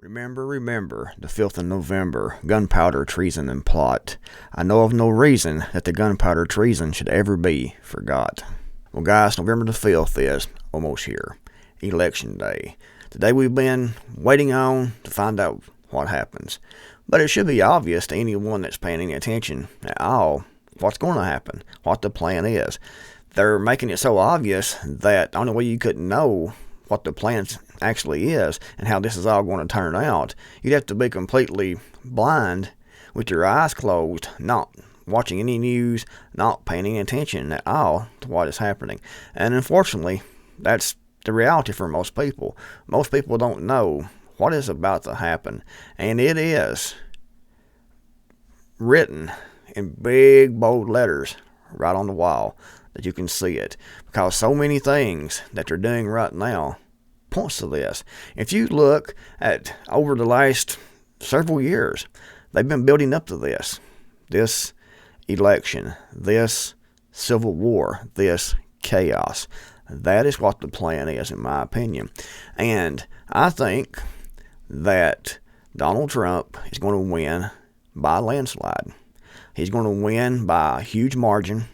Remember, the 5th of November, gunpowder treason and plot. I know of no reason that the gunpowder treason should ever be forgot. Well, guys, November the 5th is almost here. Election day. The day we've been waiting on to find out what happens. But it should be obvious to anyone that's paying any attention at all what's going to happen, what the plan is. They're making it so obvious that the only way you could know what the plan actually is and how this is all going to turn out, you'd have to be completely blind with your eyes closed, not watching any news, not paying any attention at all to what is happening. And unfortunately, that's the reality for most people. Most people don't know what is about to happen, and it is written in big bold letters right on the wall that you can see it, because so many things that they're doing right now points to this. If you look at over the last several years, they've been building up to this election, this civil war, this chaos. That is what the plan is, in my opinion. And I think that Donald Trump is going to win by a landslide. He's going to win by a huge margin.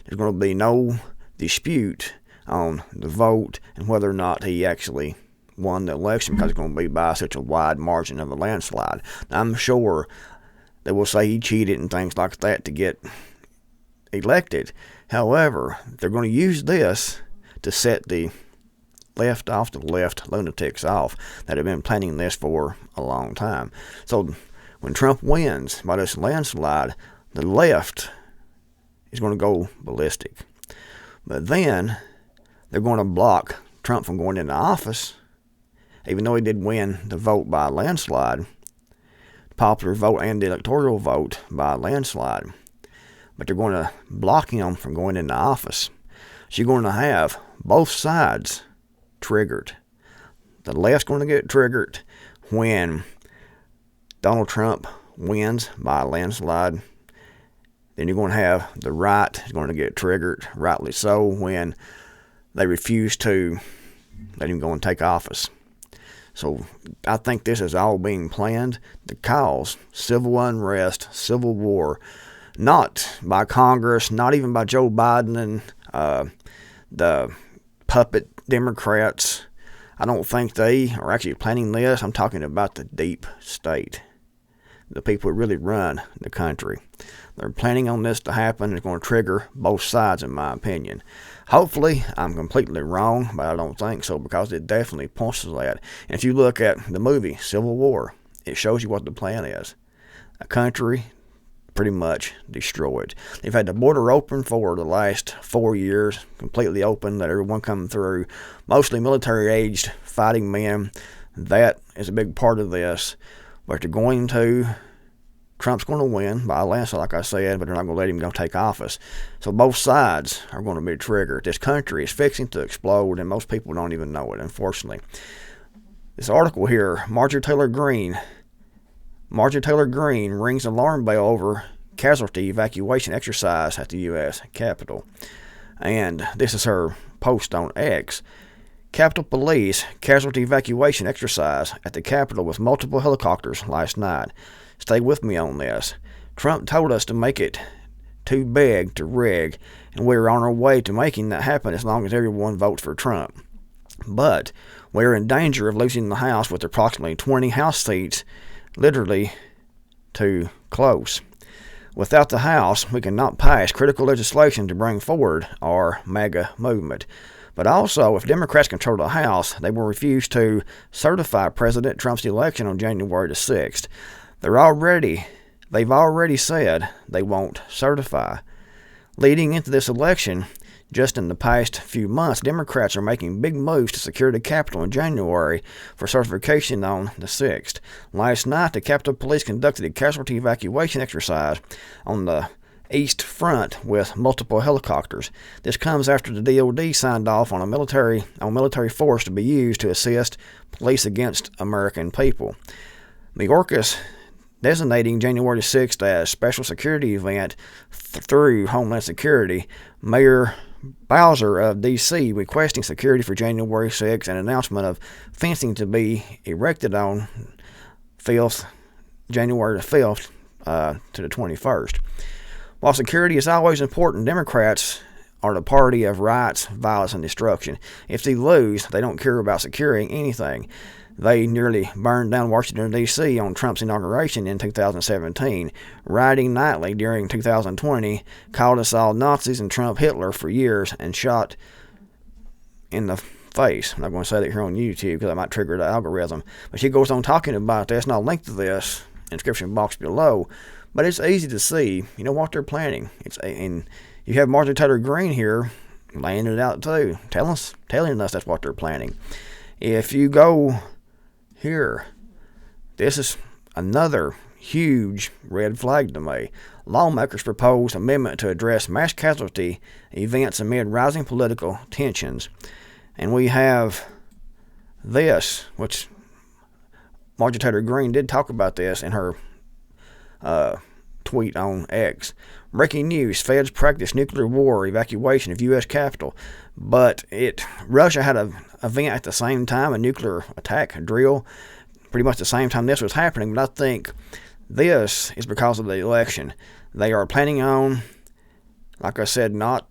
There's going to be no dispute on the vote and whether or not he actually won the election, because it's going to be by such a wide margin of a landslide. Now, I'm sure they will say he cheated and things like that to get elected. However, they're going to use this to set the left lunatics off that have been planning this for a long time. So when Trump wins by this landslide, the left is going to go ballistic. But then they're going to block Trump from going into office, even though he did win the vote by a landslide, the popular vote and the electoral vote by a landslide. But they're going to block him from going into office. So you're going to have both sides triggered. The left's going to get triggered when Donald Trump wins by a landslide. Then you're going to have the right is going to get triggered, rightly so, when they refuse to let him go and take office. So I think this is all being planned to cause civil unrest, civil war, not by Congress, not even by Joe Biden and the puppet Democrats. I don't think they are actually planning this. I'm talking about the deep state, the people who really run the country. They're planning on this to happen. It's going to trigger both sides, in my opinion. Hopefully, I'm completely wrong, but I don't think so, because it definitely points to that. And if you look at the movie Civil War, it shows you what the plan is. A country pretty much destroyed. They've had the border open for the last 4 years, completely open, let everyone come through, mostly military-aged fighting men. That is a big part of this. But Trump's going to win by a landslide, like I said, but they're not going to let him go take office. So both sides are going to be triggered. This country is fixing to explode, and most people don't even know it, unfortunately. This article here, Marjorie Taylor Greene rings alarm bell over casualty evacuation exercise at the U.S. Capitol. And this is her post on X. Capitol Police casualty evacuation exercise at the Capitol with multiple helicopters last night. Stay with me on this. Trump told us to make it too big to rig, and we're on our way to making that happen as long as everyone votes for Trump. But we're in danger of losing the House with approximately 20 House seats literally too close. Without the House, we cannot pass critical legislation to bring forward our MAGA movement. But also, if Democrats control the House, they will refuse to certify President Trump's election on January the 6th. They've already said they won't certify. Leading into this election, just in the past few months, Democrats are making big moves to secure the Capitol in January for certification on the 6th. Last night, the Capitol Police conducted a casualty evacuation exercise on the East Front with multiple helicopters. This comes after the DoD signed off on military force to be used to assist police against American people. Mayorkas designating January 6th as special security event through Homeland Security. Mayor Bowser of D.C. requesting security for January 6th, an announcement of fencing to be erected on 5th, January the 5th to the 21st. While security is always important, Democrats are the party of riots, violence, and destruction. If they lose, they don't care about securing anything. They nearly burned down Washington, D.C. on Trump's inauguration in 2017. Rioting nightly during 2020 called us all Nazis and Trump Hitler for years and shot in the face. I'm not going to say that here on YouTube because that might trigger the algorithm. But she goes on talking about this, and I'll link to this in the description box below. But it's easy to see, what they're planning. And you have Marjorie Taylor Greene here laying it out too, telling us that's what they're planning. If you go here, this is another huge red flag to me. Lawmakers proposed amendment to address mass casualty events amid rising political tensions. And we have this, which Marjorie Taylor Greene did talk about this in her tweet on X. Breaking news: Feds practice nuclear war evacuation of U.S. Capitol. But Russia had an event at the same time, a nuclear attack, a drill, pretty much the same time this was happening. But I think this is because of the election. They are planning on, like I said, not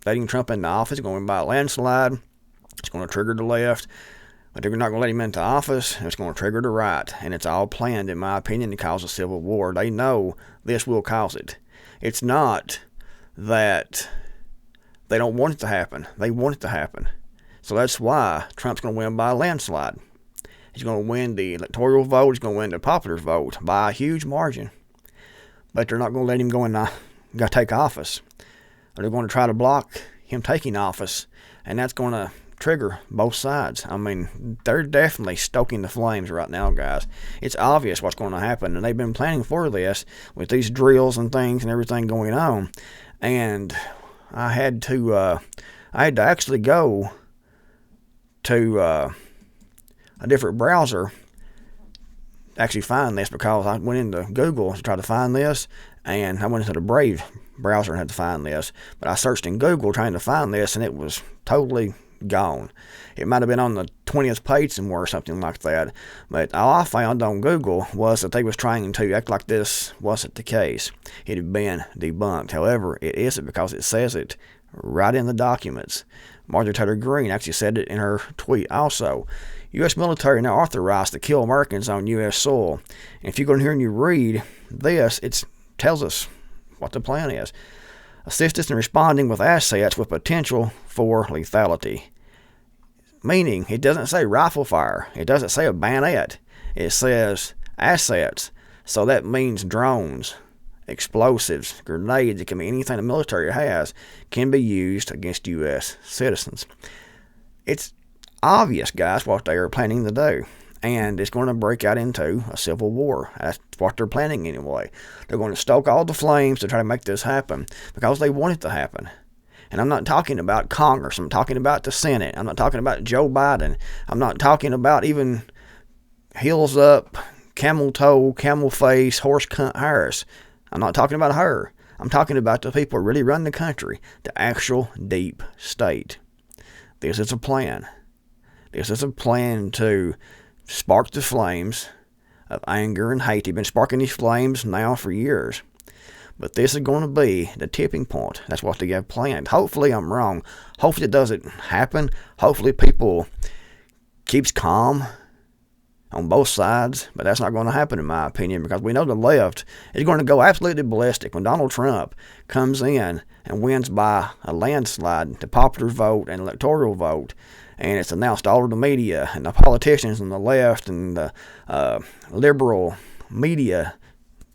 letting Trump into office. It's going to be by a landslide. It's going to trigger the left. But they're not going to let him into office. It's going to trigger the right. And it's all planned, in my opinion, to cause a civil war. They know this will cause it. It's not that they don't want it to happen. They want it to happen. So that's why Trump's going to win by a landslide. He's going to win the electoral vote. He's going to win the popular vote by a huge margin. But they're not going to let him go and take office. They're going to try to block him taking office. And that's going to trigger both sides. I mean, they're definitely stoking the flames right now, guys. It's obvious what's going to happen, and they've been planning for this with these drills and things and everything going on. And I had to actually go to a different browser to actually find this, because I went into Google to try to find this, and I went into the Brave browser and had to find this. But I searched in Google trying to find this, and it was totally gone. It might have been on the 20th page somewhere or something like that. But all I found on Google was that they was trying to act like this wasn't the case. It had been debunked. However, it isn't, because it says it right in the documents. Marjorie Taylor Greene actually said it in her tweet also. U.S. military now authorized to kill Americans on U.S. soil. And if you go in here and you read this, it tells us what the plan is. Assistance in responding with assets with potential for lethality. Meaning, it doesn't say rifle fire. It doesn't say a bayonet. It says assets. So that means drones, explosives, grenades. It can be anything the military has can be used against U.S. citizens. It's obvious, guys, what they are planning to do. And it's going to break out into a civil war. That's what they're planning anyway. They're going to stoke all the flames to try to make this happen because they want it to happen. And I'm not talking about Congress. I'm talking about the Senate. I'm not talking about Joe Biden. I'm not talking about even heels up, camel toe, camel face, horse cunt Harris. I'm not talking about her. I'm talking about the people who really run the country, the actual deep state. This is a plan. This is a plan to spark the flames of anger and hate. They've been sparking these flames now for years. But this is going to be the tipping point. That's what they have planned. Hopefully I'm wrong. Hopefully it doesn't happen. Hopefully people keeps calm on both sides. But that's not going to happen in my opinion, because we know the left is going to go absolutely ballistic when Donald Trump comes in and wins by a landslide, the popular vote and electoral vote. And it's announced all over the media, and the politicians on the left and the liberal media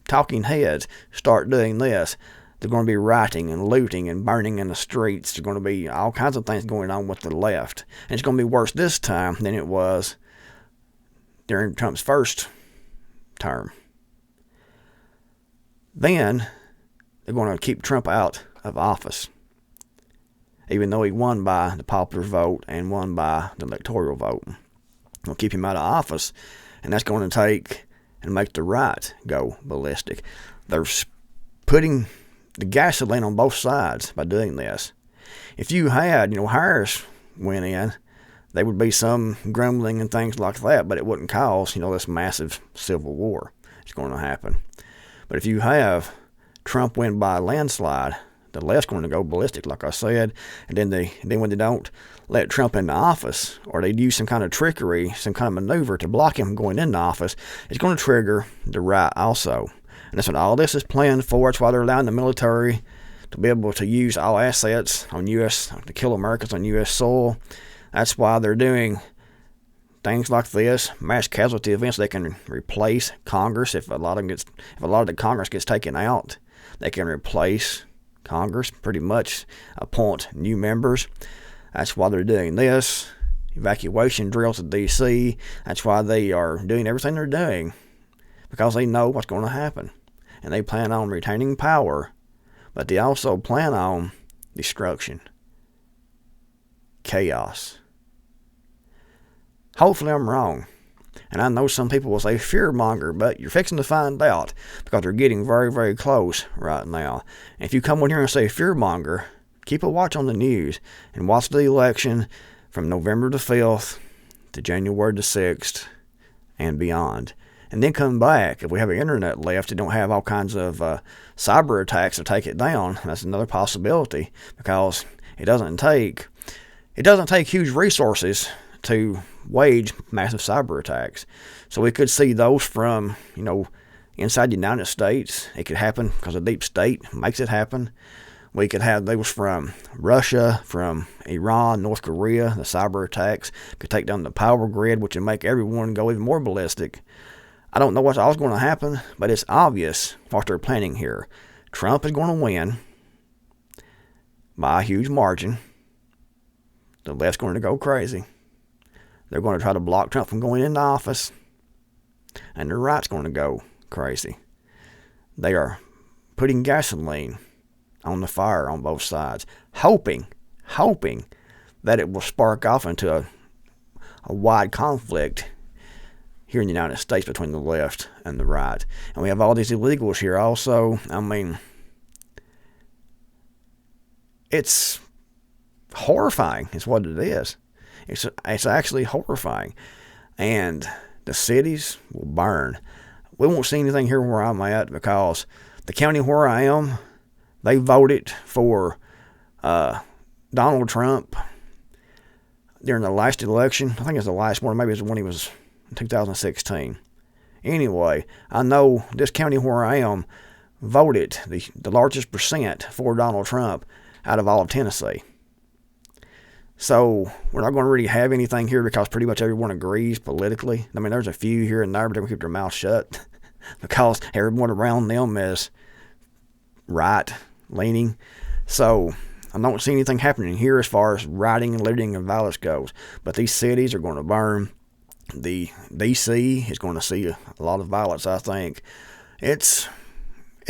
talking heads start doing this. They're going to be rioting and looting and burning in the streets. There's going to be all kinds of things going on with the left. And it's going to be worse this time than it was during Trump's first term. Then they're going to keep Trump out of office, even though he won by the popular vote and won by the electoral vote. They'll keep him out of office, and that's going to take and make the right go ballistic. They're putting the gasoline on both sides by doing this. If you had, Harris went in, there would be some grumbling and things like that, but it wouldn't cause, this massive civil war. It's going to happen. But if you have Trump win by a landslide, the left's going to go ballistic, like I said. And then when they don't let Trump into office, or they use some kind of trickery, some kind of maneuver to block him going into office, it's going to trigger the right also. And that's what all this is planned for. It's why they're allowing the military to be able to use all assets on U.S. to kill Americans on U.S. soil. That's why they're doing things like this, mass casualty events. They can replace Congress if a lot of the Congress gets taken out. They can replace Congress, pretty much appoint new members. That's why they're doing this. Evacuation drills in D.C. That's why they are doing everything they're doing, because they know what's going to happen. And they plan on retaining power, but they also plan on destruction, chaos. Hopefully I'm wrong. And I know some people will say fearmonger, but you're fixing to find out, because they're getting very, very close right now. And if you come on here and say fearmonger, keep a watch on the news and watch the election from November the 5th to January the 6th and beyond. And then come back. If we have an internet left and don't have all kinds of cyber attacks to take it down, that's another possibility, because it doesn't take huge resources to wage massive cyber attacks. So we could see those from, inside the United States. It could happen because the deep state makes it happen. We could have those from Russia, from Iran, North Korea. The cyber attacks could take down the power grid, which would make everyone go even more ballistic. I don't know what's always going to happen, but it's obvious what they're planning here. Trump is going to win by a huge margin. The left's going to go crazy. They're going to try to block Trump from going into office, and the right's going to go crazy. They are putting gasoline on the fire on both sides, hoping that it will spark off into a wide conflict here in the United States between the left and the right. And we have all these illegals here also. I mean, it's horrifying is what it is. It's actually horrifying. And the cities will burn. We won't see anything here where I'm at, because the county where I am, they voted for Donald Trump during the last election. I think it's the last one. Maybe it's when he was in 2016. Anyway, I know this county where I am voted the largest percent for Donald Trump out of all of Tennessee. So we're not going to really have anything here, because pretty much everyone agrees politically. I mean, there's a few here and there, but they're going to keep their mouth shut because everyone around them is right-leaning. So I don't see anything happening here as far as rioting, looting, and violence goes. But these cities are going to burn. The D.C. is going to see a lot of violence, I think. It's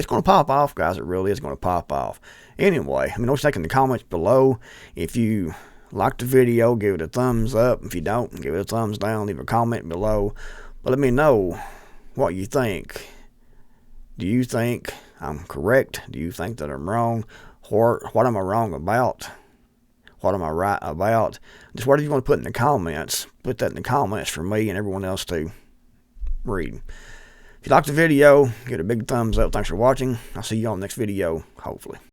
going to pop off, guys. It really is going to pop off. Anyway, don't take in the comments below. If you like the video, give it a thumbs up. If you don't, give it a thumbs down. Leave a comment below. But let me know what you think. Do you think I'm correct? Do you think that I'm wrong? Or what am I wrong about? What am I right about? Just whatever you want to put in the comments. Put that in the comments for me and everyone else to read. If you liked the video, give it a big thumbs up. Thanks for watching. I'll see you on the next video, hopefully.